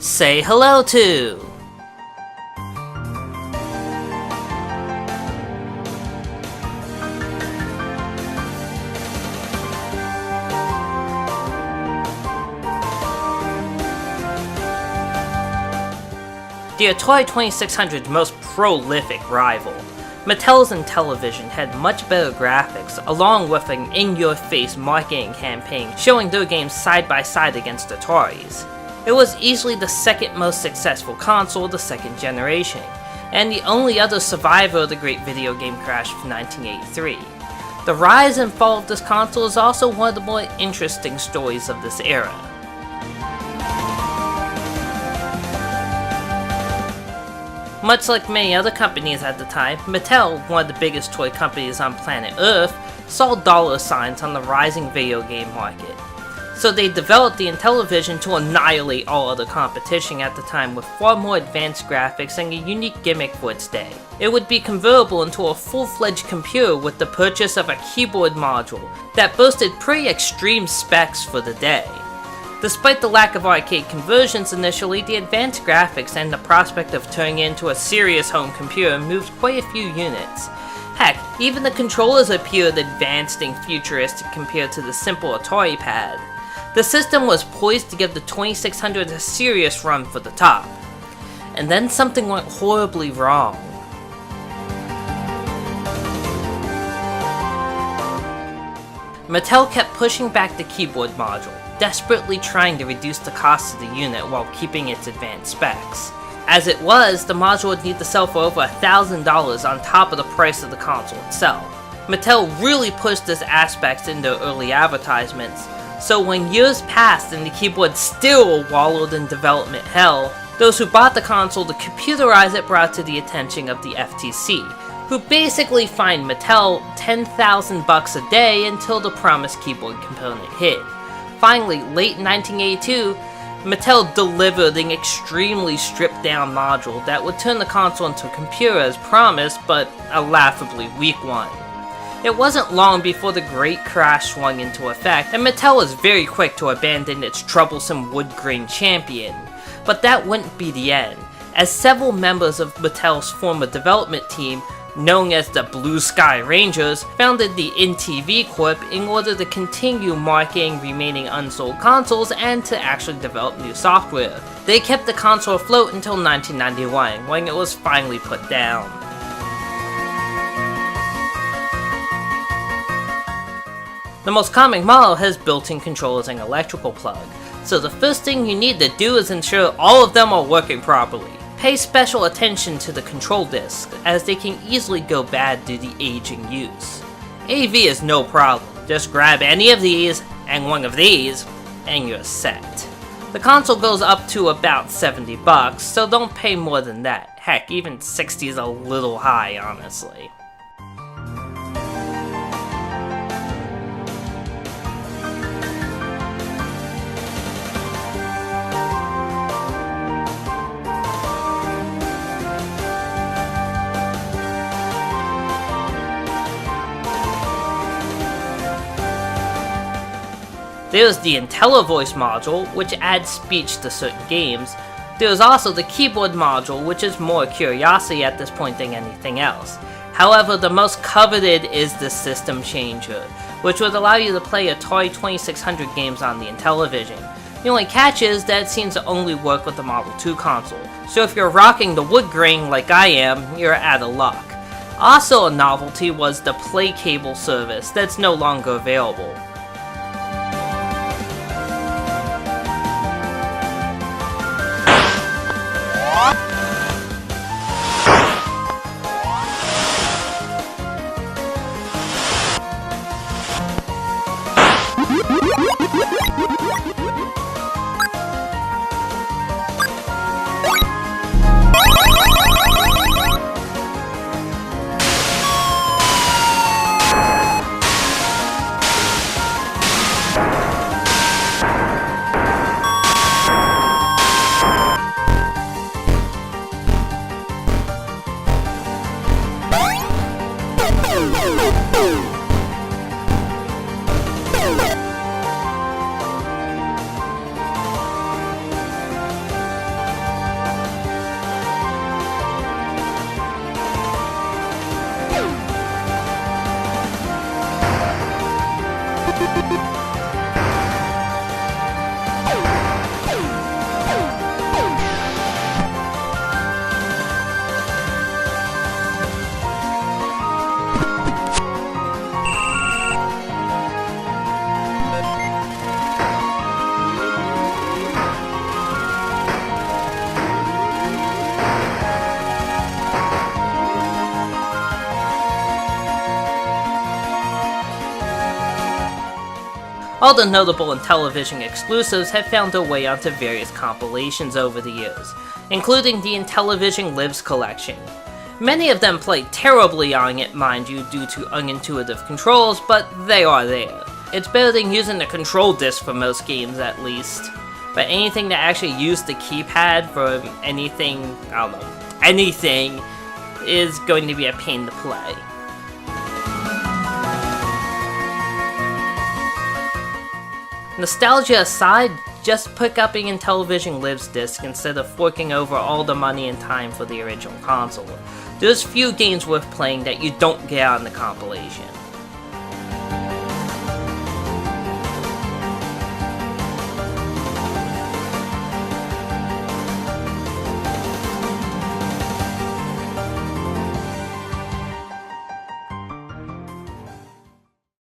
say hello to. The Atari 2600's most prolific rival, Mattel's Intellivision had much better graphics, along with an in-your-face marketing campaign showing their games side by side against Atari's. It was easily the second most successful console of the second generation, and the only other survivor of the great video game crash of 1983. The rise and fall of this console is also one of the more interesting stories of this era. Much like many other companies at the time, Mattel, one of the biggest toy companies on planet Earth, saw dollar signs on the rising video game market. So they developed the Intellivision to annihilate all other competition at the time with far more advanced graphics and a unique gimmick for its day. It would be convertible into a full-fledged computer with the purchase of a keyboard module that boasted pretty extreme specs for the day. Despite the lack of arcade conversions initially, the advanced graphics and the prospect of turning it into a serious home computer moved quite a few units. Heck, even the controllers appeared advanced and futuristic compared to the simple Atari pad. The system was poised to give the 2600 a serious run for the top. And then something went horribly wrong. Mattel kept pushing back the keyboard module, desperately trying to reduce the cost of the unit while keeping its advanced specs. As it was, the module would need to sell for over $1,000 on top of the price of the console itself. Mattel really pushed this aspect in their early advertisements, so when years passed and the keyboard still wallowed in development hell, those who bought the console to computerize it brought to the attention of the FTC, who basically fined Mattel $10,000 a day until the promised keyboard component hit. Finally, late in 1982, Mattel delivered an extremely stripped-down module that would turn the console into a computer as promised, but a laughably weak one. It wasn't long before the Great Crash swung into effect, and Mattel was very quick to abandon its troublesome wood-grain champion. But that wouldn't be the end, as several members of Mattel's former development team, known as the Blue Sky Rangers, founded the NTV Corp in order to continue marketing remaining unsold consoles and to actually develop new software. They kept the console afloat until 1991, when it was finally put down. The most common model has built-in controllers and electrical plug, so the first thing you need to do is ensure all of them are working properly. Pay special attention to the control discs, as they can easily go bad due to aging use. AV is no problem, just grab any of these and one of these, and you're set. The console goes up to about $70, so don't pay more than that. Heck, even $60 is a little high, honestly. There's the Intellivoice module, which adds speech to certain games. There's also the keyboard module, which is more curiosity at this point than anything else. However, the most coveted is the System Changer, which would allow you to play Atari 2600 games on the Intellivision. The only catch is that it seems to only work with the Model 2 console, so if you're rocking the wood grain like I am, you're out of luck. Also a novelty was the Play Cable service that's no longer available. All the notable Intellivision exclusives have found their way onto various compilations over the years, including the Intellivision Lives collection. Many of them play terribly on it, mind you, due to unintuitive controls, but they are there. It's better than using the control disc for most games at least. But anything that actually used the keypad for anything, I don't know, anything, is going to be a pain to play. Nostalgia aside, just pick up an Intellivision Lives disc instead of forking over all the money and time for the original console. There's few games worth playing that you don't get on the compilation.